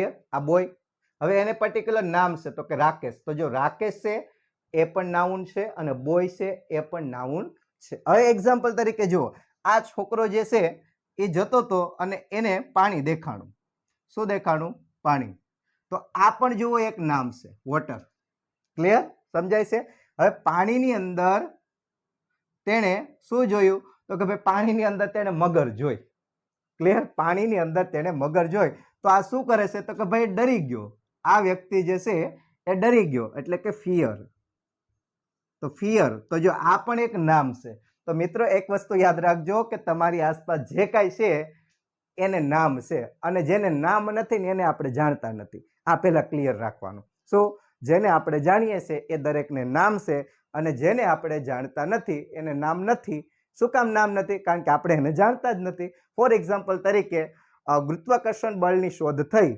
આ બોય, હવે એને પર્ટિક્યુલર નામ છે તો કે રાકેશ, તો જો રાકેશ છે એ પણ નાઉન છે અને બોય છે એ પણ નાઉન છે. હવે એક્ઝામ્પલ તરીકે જુઓ, આ છોકરો જે છે એ જતો હતો અને એને પાણી દેખાણું. શું દેખાણું? પાણી. તો આ પણ જુઓ એક નામ છે, વોટર. ક્લિયર? સમજાય છે? હવે પાણીની અંદર તેણે શું જોયું? તો કે ભાઈ પાણીની અંદર તેણે મગર જોઈ. ક્લિયર? પાણીની અંદર તેણે મગર જોઈ. તો આ શું કરે છે? તો કે ભાઈ ડરી ગયો. આ વ્યક્તિ જે છે એ ડરી ગયો, એટલે કે ફિયર. તો ફિયર, તો જો આ પણ એક નામ છે. તો મિત્રો એક વસ્તુ યાદ રાખજો કે તમારી આસપાસ જે કાંઈ છે એને નામ છે, અને જેને નામ નથી ને એને આપણે જાણતા નથી. આ પહેલા ક્લિયર રાખવાનું. શું? જેને આપણે જાણીએ છીએ એ દરેકને નામ છે, અને જેને આપણે જાણતા નથી એને નામ નથી. શું કામ નામ નથી? કારણ કે આપણે એને જાણતા જ નથી. ફોર એક્ઝામ્પલ તરીકે ગુરુત્વાકર્ષણ બળની શોધ થઈ